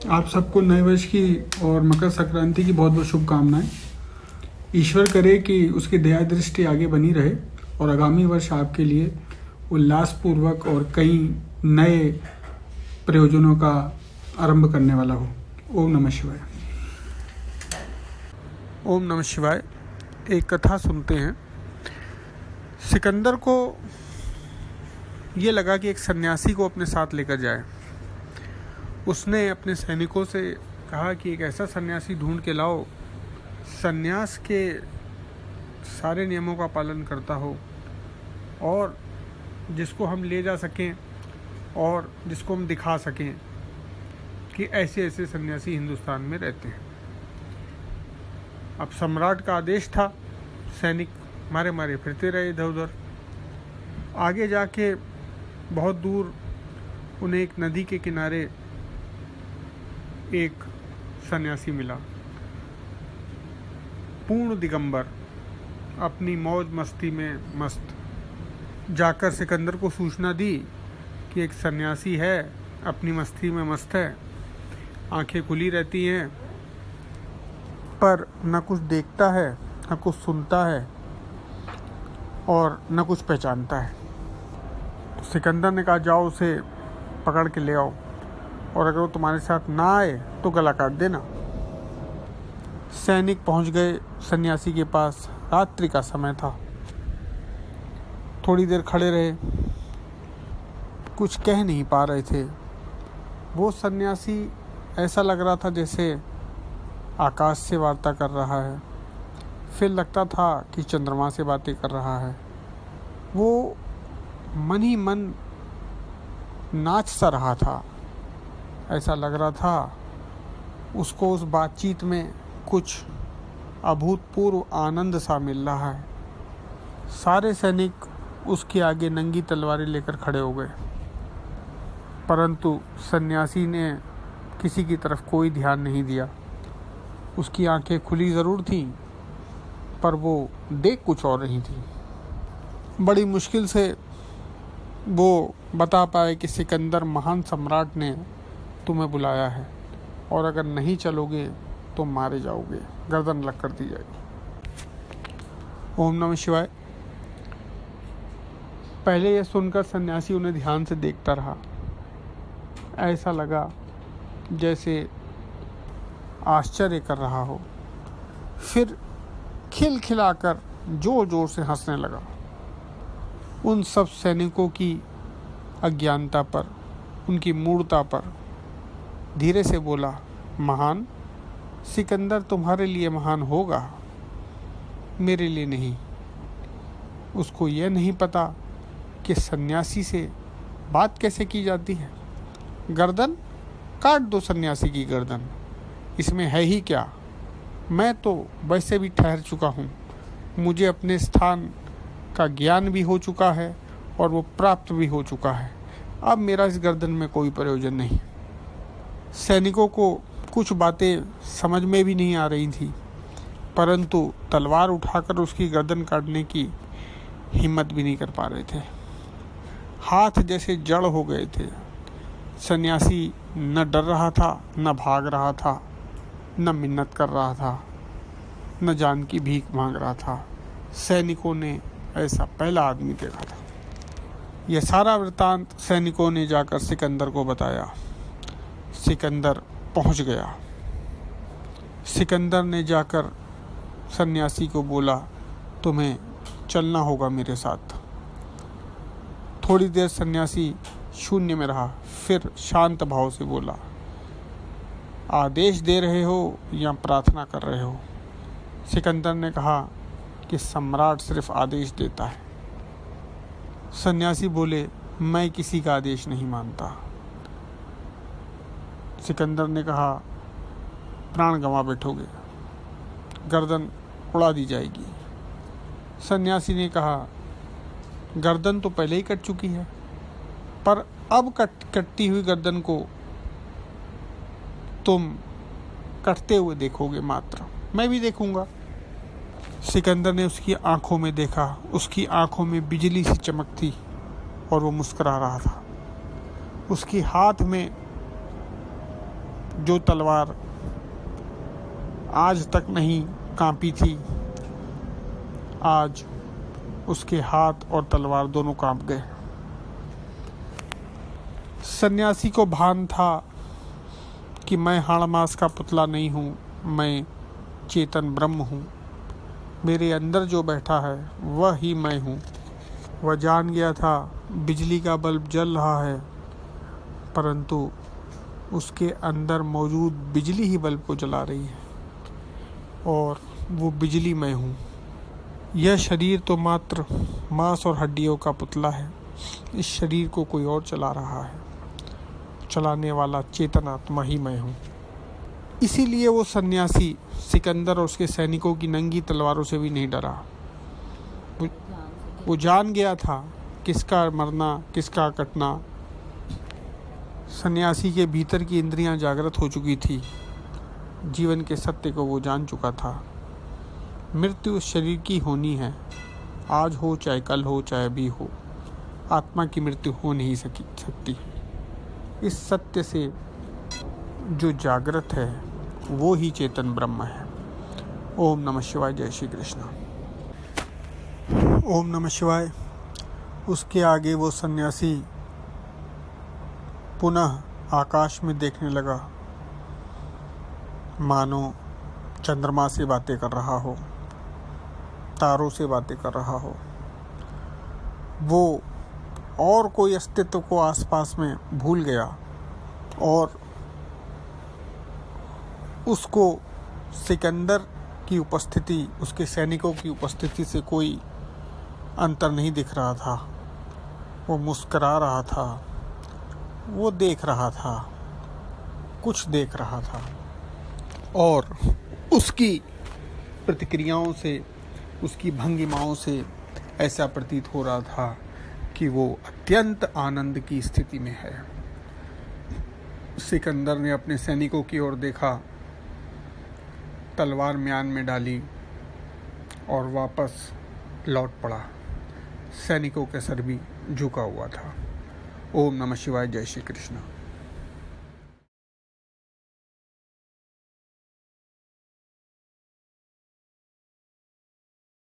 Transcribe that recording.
आप सबको नए वर्ष की और मकर संक्रांति की बहुत बहुत शुभकामनाएं। ईश्वर करे कि उसकी दया दृष्टि आगे बनी रहे और आगामी वर्ष आपके लिए उल्लासपूर्वक और कई नए प्रयोजनों का आरंभ करने वाला हो। ओम नमः शिवाय। ओम नमः शिवाय। एक कथा सुनते हैं। सिकंदर को ये लगा कि एक सन्यासी को अपने साथ लेकर जाए। उसने अपने सैनिकों से कहा कि एक ऐसा सन्यासी ढूंढ के लाओ, सन्यास के सारे नियमों का पालन करता हो और जिसको हम ले जा सकें और जिसको हम दिखा सकें कि ऐसे ऐसे सन्यासी हिंदुस्तान में रहते हैं। अब सम्राट का आदेश था। सैनिक मारे मारे फिरते रहे इधर उधर। आगे जाके बहुत दूर उन्हें एक नदी के किनारे एक सन्यासी मिला, पूर्ण दिगंबर, अपनी मौज मस्ती में मस्त। जाकर सिकंदर को सूचना दी कि एक सन्यासी है, अपनी मस्ती में मस्त है, आंखें खुली रहती हैं पर न कुछ देखता है न कुछ सुनता है और न कुछ पहचानता है। तो सिकंदर ने कहा, जाओ उसे पकड़ के ले आओ और अगर वो तुम्हारे साथ ना आए तो गला काट देना। सैनिक पहुंच गए सन्यासी के पास। रात्रि का समय था। थोड़ी देर खड़े रहे, कुछ कह नहीं पा रहे थे। वो सन्यासी ऐसा लग रहा था जैसे आकाश से वार्ता कर रहा है, फिर लगता था कि चंद्रमा से बातें कर रहा है। वो मन ही मन नाच सा रहा था। ऐसा लग रहा था उसको उस बातचीत में कुछ अभूतपूर्व आनंद सा मिल रहा है। सारे सैनिक उसके आगे नंगी तलवारें लेकर खड़े हो गए, परंतु सन्यासी ने किसी की तरफ कोई ध्यान नहीं दिया। उसकी आंखें खुली ज़रूर थीं पर वो देख कुछ और रही थी। बड़ी मुश्किल से वो बता पाए कि सिकंदर महान सम्राट ने तुम्हें बुलाया है और अगर नहीं चलोगे तो मारे जाओगे, गर्दन अलग कर दी जाएगी। ओम नमः शिवाय। पहले यह सुनकर सन्यासी उन्हें ध्यान से देखता रहा। ऐसा लगा जैसे आश्चर्य कर रहा हो। फिर खिलखिलाकर जोर जोर से हंसने लगा। उन सब सैनिकों की अज्ञानता पर, उनकी मूढ़ता पर धीरे से बोला, महान सिकंदर तुम्हारे लिए महान होगा, मेरे लिए नहीं। उसको यह नहीं पता कि सन्यासी से बात कैसे की जाती है। गर्दन काट दो सन्यासी की गर्दन, इसमें है ही क्या। मैं तो वैसे भी ठहर चुका हूँ। मुझे अपने स्थान का ज्ञान भी हो चुका है और वो प्राप्त भी हो चुका है। अब मेरा इस गर्दन में कोई प्रयोजन नहीं। सैनिकों को कुछ बातें समझ में भी नहीं आ रही थी, परंतु तलवार उठाकर उसकी गर्दन काटने की हिम्मत भी नहीं कर पा रहे थे। हाथ जैसे जड़ हो गए थे। सन्यासी न डर रहा था, न भाग रहा था, न मिन्नत कर रहा था, न जान की भीख मांग रहा था। सैनिकों ने ऐसा पहला आदमी देखा था। यह सारा वृतांत सैनिकों ने जाकर सिकंदर को बताया। सिकंदर पहुंच गया। सिकंदर ने जाकर सन्यासी को बोला, तुम्हें चलना होगा मेरे साथ। थोड़ी देर सन्यासी शून्य में रहा, फिर शांत भाव से बोला, आदेश दे रहे हो या प्रार्थना कर रहे हो। सिकंदर ने कहा कि सम्राट सिर्फ आदेश देता है। सन्यासी बोले, मैं किसी का आदेश नहीं मानता। सिकंदर ने कहा, प्राण गंवा बैठोगे, गर्दन उड़ा दी जाएगी। सन्यासी ने कहा, गर्दन तो पहले ही कट चुकी है, पर अब कटती हुई गर्दन को तुम कटते हुए देखोगे मात्र, मैं भी देखूंगा। सिकंदर ने उसकी आंखों में देखा। उसकी आंखों में बिजली सी चमक थी और वो मुस्कुरा रहा था। उसके हाथ में जो तलवार आज तक नहीं कांपी थी, आज उसके हाथ और तलवार दोनों कांप गए। सन्यासी को भान था कि मैं हाड़ मास का पुतला नहीं हूँ, मैं चेतन ब्रह्म हूँ। मेरे अंदर जो बैठा है वह ही मैं हूँ। वह जान गया था बिजली का बल्ब जल रहा है, परंतु उसके अंदर मौजूद बिजली ही बल्ब को जला रही है, और वो बिजली मैं हूँ। यह शरीर तो मात्र मांस और हड्डियों का पुतला है। इस शरीर को कोई और चला रहा है, चलाने वाला चेतन आत्मा ही मैं हूँ। इसीलिए वो सन्यासी सिकंदर और उसके सैनिकों की नंगी तलवारों से भी नहीं डरा। वो जान गया था किसका मरना किसका कटना। सन्यासी के भीतर की इंद्रियां जागृत हो चुकी थी। जीवन के सत्य को वो जान चुका था। मृत्यु उस शरीर की होनी है, आज हो चाहे कल हो चाहे अभी हो। आत्मा की मृत्यु हो नहीं सकती। इस सत्य से जो जागृत है वो ही चेतन ब्रह्म है। ओम नमः शिवाय। जय श्री कृष्ण। ओम नमः शिवाय। उसके आगे वो सन्यासी पुनः आकाश में देखने लगा, मानो चंद्रमा से बातें कर रहा हो, तारों से बातें कर रहा हो। वो और कोई अस्तित्व को आसपास में भूल गया और उसको सिकंदर की उपस्थिति, उसके सैनिकों की उपस्थिति से कोई अंतर नहीं दिख रहा था। वो मुस्करा रहा था, वो देख रहा था, कुछ देख रहा था, और उसकी प्रतिक्रियाओं से, उसकी भंगिमाओं से ऐसा प्रतीत हो रहा था कि वो अत्यंत आनंद की स्थिति में है। सिकंदर ने अपने सैनिकों की ओर देखा, तलवार म्यान में डाली और वापस लौट पड़ा। सैनिकों का सर भी झुका हुआ था। ओम नमः शिवाय। जय श्री कृष्ण।